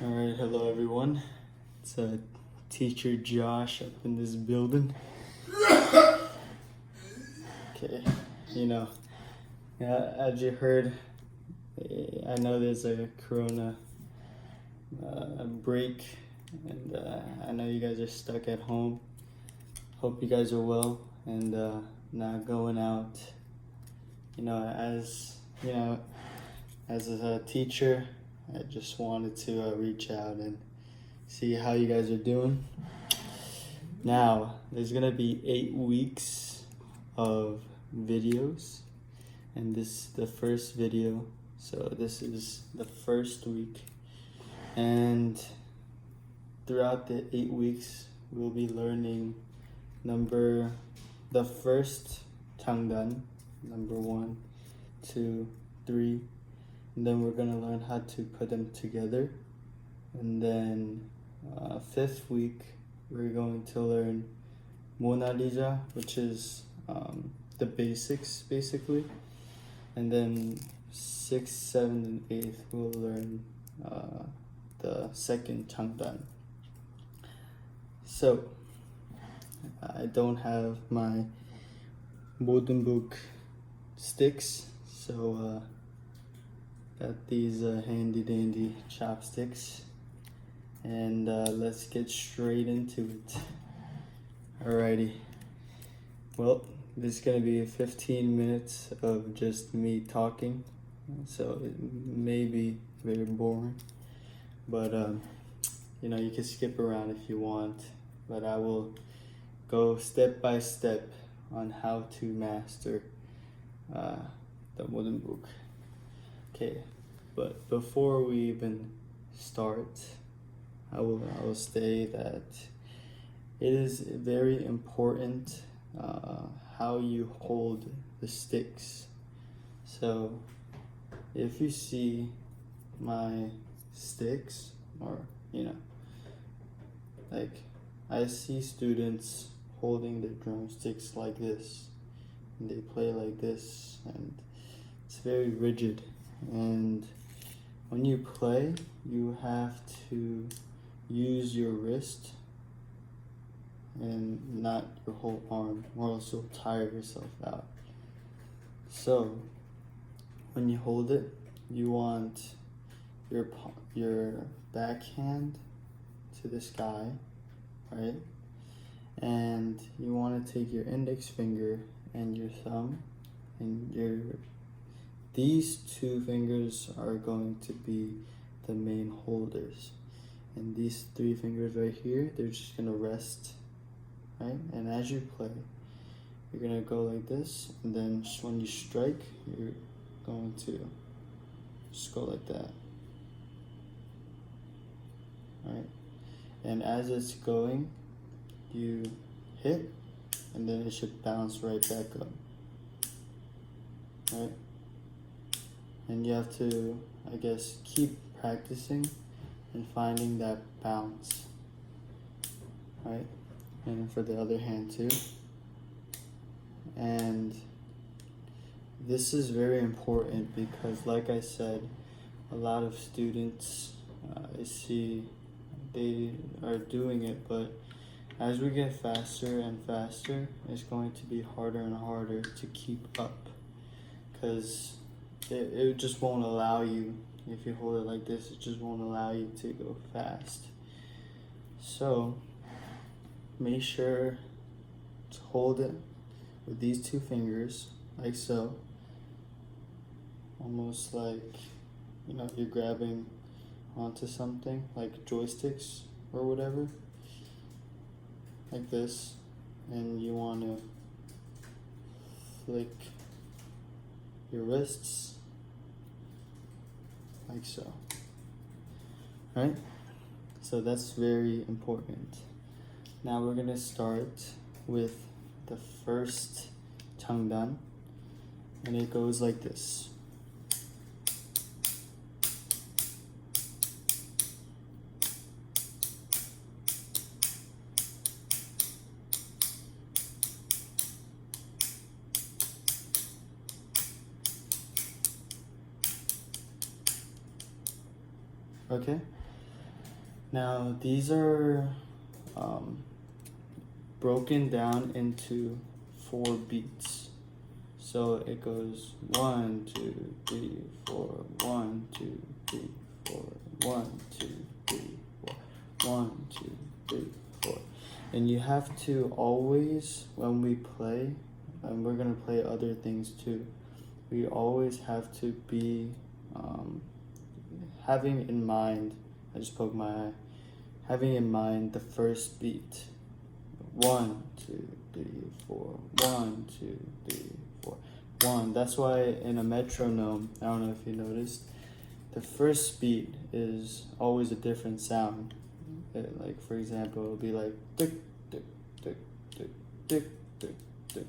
Alright, hello everyone. It's teacher Josh up in this building. Okay, as you heard, I know there's a corona break, and I know you guys are stuck at home. Hope you guys are well and not going out. As a teacher, I just wanted to reach out and see how you guys are doing. Now, there's gonna be 8 weeks of videos, and this is the first video. So this is the first week, and throughout the 8 weeks, we'll be learning the first 장단, number 1, 2, 3. And then we're gonna learn how to put them together. And then 5th week, we're going to learn Mona Lisa, which is the basics, basically. And then 6th, 7th, and 8th, we'll learn the second 장단. So, I don't have my modern book sticks, so got these handy dandy chopsticks, and let's get straight into it. Alrighty, well, this is gonna be 15 minutes of just me talking, so it may be very boring, but you can skip around if you want, but I will go step by step on how to master the modern book. Okay, but before we even start, I will say that it is very important how you hold the sticks. So if you see my sticks, or like I see students holding their drumsticks like this, and they play like this, and it's very rigid. And when you play, you have to use your wrist and not your whole arm, or else you'll tire yourself out. So when you hold it, you want your backhand to the sky, right? And you want to take your index finger and your thumb, and these 2 fingers are going to be the main holders, and these 3 fingers right here, they're just gonna rest, right? And as you play, you're gonna go like this, and then when you strike, you're going to just go like that, right? And as it's going, you hit, and then it should bounce right back up, right? And you have to, I guess, keep practicing and finding that bounce, right? And for the other hand too. And this is very important because, like I said, a lot of students, I see they are doing it, but as we get faster and faster, it's going to be harder and harder to keep up, because it just won't allow you. If you hold it like this, it just won't allow you to go fast. So make sure to hold it with these 2 fingers, like so, almost like you're grabbing onto something like joysticks or whatever, like this, and you want to flick your wrists like so, right? So that's very important. Now we're gonna start with the first 장단, and it goes like this. Okay, Now these are broken down into 4 beats. So it goes 1, 2, 3, 4, 1, 2, 3, 4, 1, 2, 3, 4, 1, 2, 3, 4. And you have to always, when we play, and we're gonna play other things too, we always have to be having in mind, I just poked my eye, having in mind the first beat. 1, 2, 3, 4, 1, 2, 3, 4, 1. That's why in a metronome, I don't know if you noticed, the first beat is always a different sound. Like for example, it'll be like tick, tick, tick, tick, tick, tick, tick.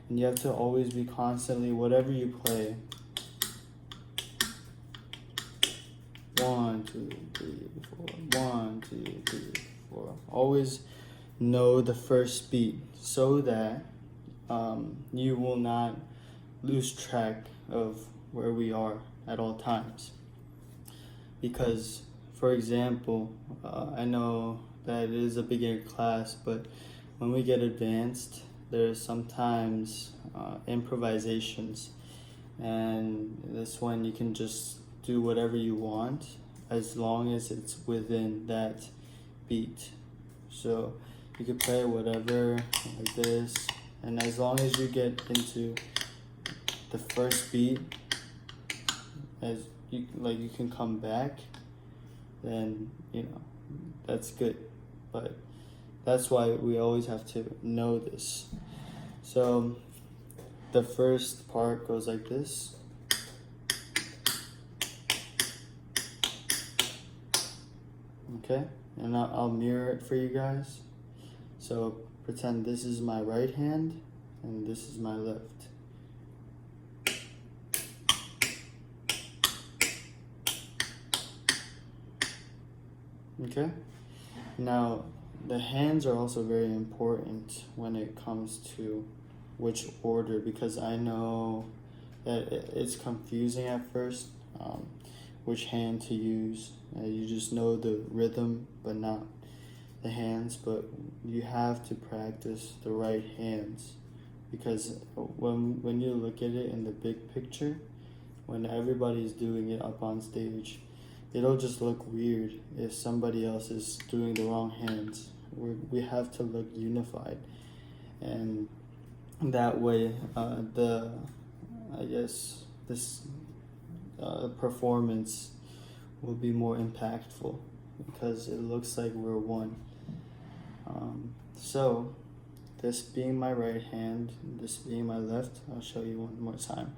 And you have to always be constantly, whatever you play, 1, 2, 3, 4, 1, 2, 3, 4. Always know the first beat so that you will not lose track of where we are at all times. Because, for example, I know that it is a beginner class, but when we get advanced, there's sometimes improvisations, and this one you can just do whatever you want as long as it's within that beat. So you could play whatever like this, and as long as you get into the first beat, as you can come back, then that's good. But that's why we always have to know this. So the first part goes like this. Okay, and I'll mirror it for you guys. So pretend this is my right hand and this is my left. Okay, now the hands are also very important when it comes to which order, because I know that it's confusing at first which hand to use. You just know the rhythm but not the hands, but you have to practice the right hands, because when you look at it in the big picture, when everybody's doing it up on stage, it'll just look weird if somebody else is doing the wrong hands. We have to look unified, and that way this performance will be more impactful because it looks like we're one. So this being my right hand, this being my left, I'll show you one more time.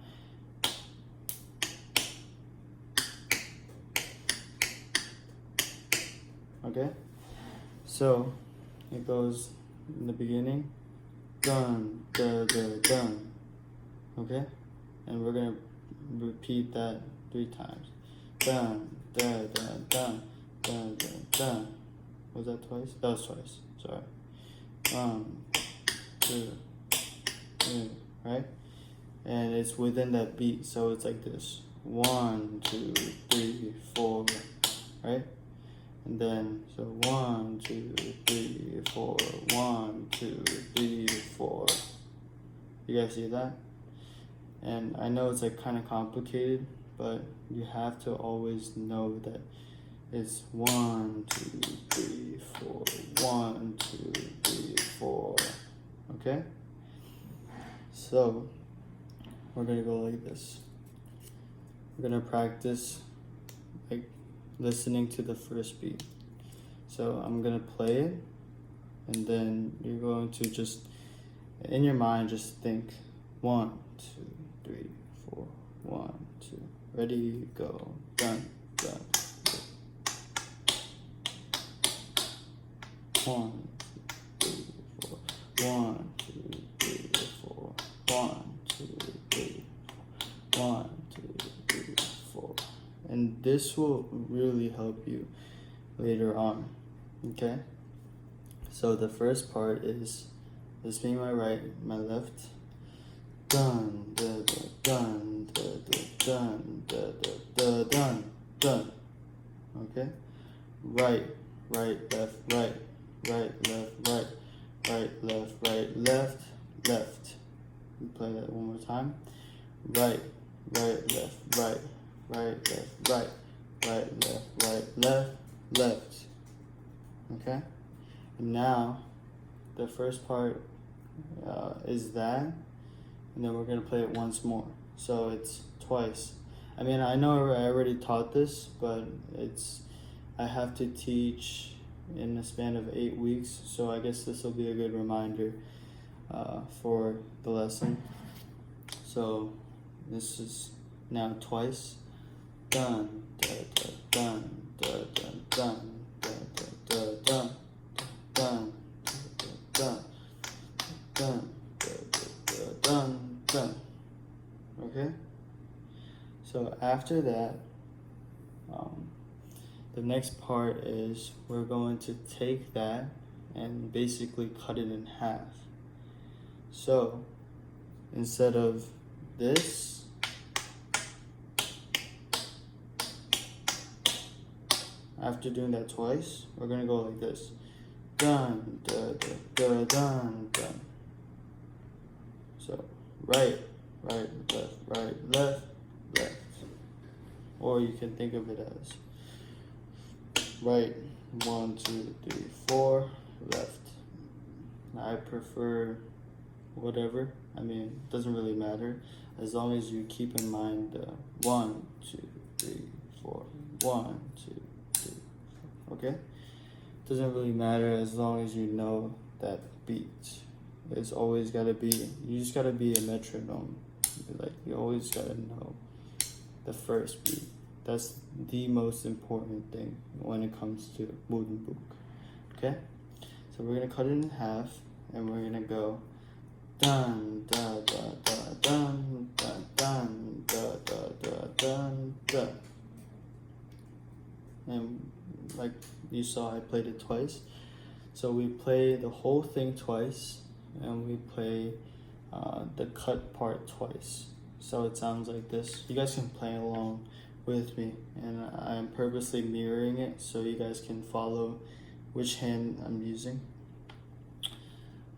Okay, so it goes in the beginning, dun, da, da, dun. Okay, and we're gonna repeat that 3 times. Dun, da, da, dun, dun, dun, dun. Was that twice? That was twice. Sorry. 1, 2, 3. Right, and it's within that beat, so it's like this: 1, 2, 3, 4. Right. And then, so 1, 2, 3, 4, 1, 2, 3, 4. You guys see that? And I know it's like kind of complicated, but you have to always know that it's 1, 2, 3, 4, 1, 2, 3, 4. Okay? So we're gonna go like this. We're gonna practice like listening to the first beat. So I'm gonna play it, and then you're going to just in your mind just think 1, 2, 3, 4, 1, 2. Ready, go. Dun, dun. 1, 2, 3, 4. 1, 2, 3, 4. 1, 2, 3, 4. 1, 2, 3, 4. And this will really help you later on. Okay? So the first part is this being my right, my left. Dun, da, da, dun, da, da, dun, da, da, da, dun, dun. Okay? Right, right, left, right, right, left, right, right, left, right, left, left. Play that one more time. Right, right, left, right, right, left, right, right, left, right, left, left. Okay? And now, the first part is that, and then we're going to play it once more. So it's twice. I mean, I know I already taught this, but I have to teach in a span of 8 weeks, so I guess this will be a good reminder for the lesson. So this is now twice. Dun, da, da, dun, da, da, dun, da, da, da, dun, dun, da, dun, dun, da, da, dun, dun. Okay? So after that, the next part is we're going to take that and basically cut it in half. So instead of this, after doing that twice, we're gonna go like this. Dun, da, da, da, dun, dun. So right, right, left, right, left, left. Or you can think of it as right, 1, 2, 3, 4, left. I prefer whatever. I mean, it doesn't really matter as long as you keep in mind 1, 2, 3, 4, 1, 2, 3, 4. Okay? Doesn't really matter as long as you know that beat. It's always gotta be. You just gotta be a metronome. Like you always gotta know the first beat. That's the most important thing when it comes to wooden book. Okay? So we're gonna cut it in half and we're gonna go dun da da da dun dun dun da da da dun dun. And like you saw, I played it twice. So we play the whole thing twice and we play the cut part twice. So it sounds like this. You guys can play along with me, and I'm purposely mirroring it so you guys can follow which hand I'm using.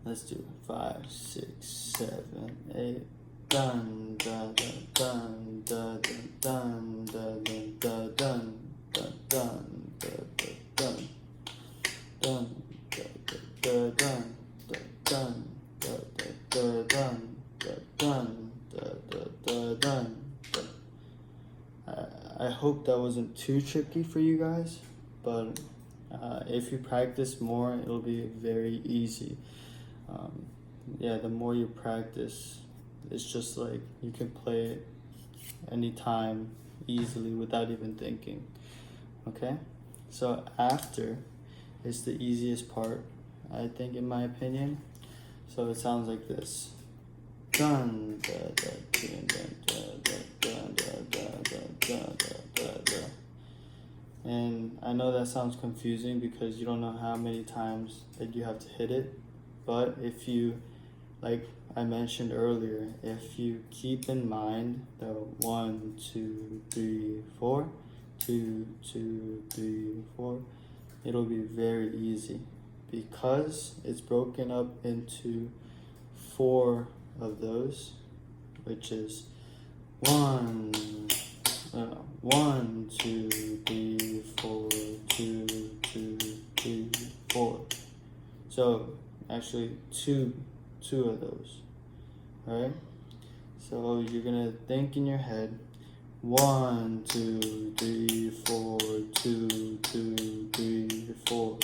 Let's do 5, 6, 7, 8. Dun da da dun da da dun da da dun da dun da da dun dun da da dun da dun da da dun da dun da da dun. I hope that wasn't too tricky for you guys, but if you practice more, it'll be very easy. Yeah, the more you practice, it's just like you can play it anytime easily without even thinking. Okay? So after is the easiest part, I think, in my opinion. So it sounds like this. Dun da da dun da da dun da da da da da da. And I know that sounds confusing because you don't know how many times that you have to hit it. But if you, like I mentioned earlier, if you keep in mind the 1, 2, 3, 4, 2, 2, 3, 4, it'll be very easy because it's broken up into 4 of those, which is 1, 2, 3, 4, 2, 2, 3, 4. So actually two of those. All right. So you're gonna think in your head, 1, 2, 3, 4, 2, 2, 3, 4,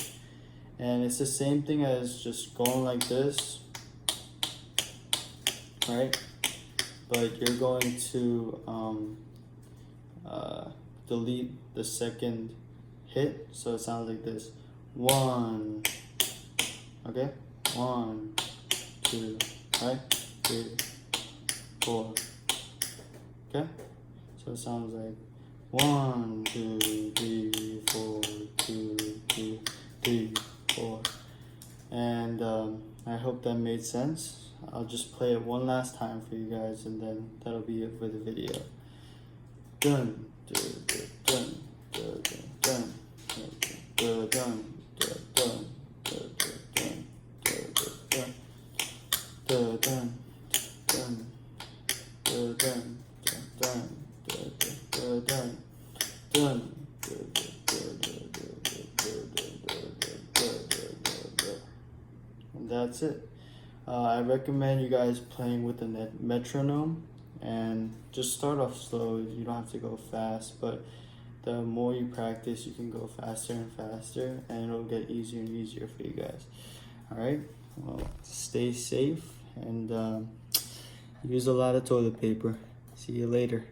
and it's the same thing as just going like this. Right, but you're going to delete the second hit, so it sounds like this. 1, okay, 1, 2, right, 3, 4, okay, so it sounds like 1, 2, 3, 4, 2, 2, 3, 4, and I hope that made sense. I'll just play it one last time for you guys, and then that'll be it for the video. Dun, dun, dun, dun, dun, dun, dun, dun, And that's it. I recommend you guys playing with the metronome, and just start off slow. You don't have to go fast, but the more you practice, you can go faster and faster, and it'll get easier and easier for you guys. All right. Well, stay safe and use a lot of toilet paper. See you later.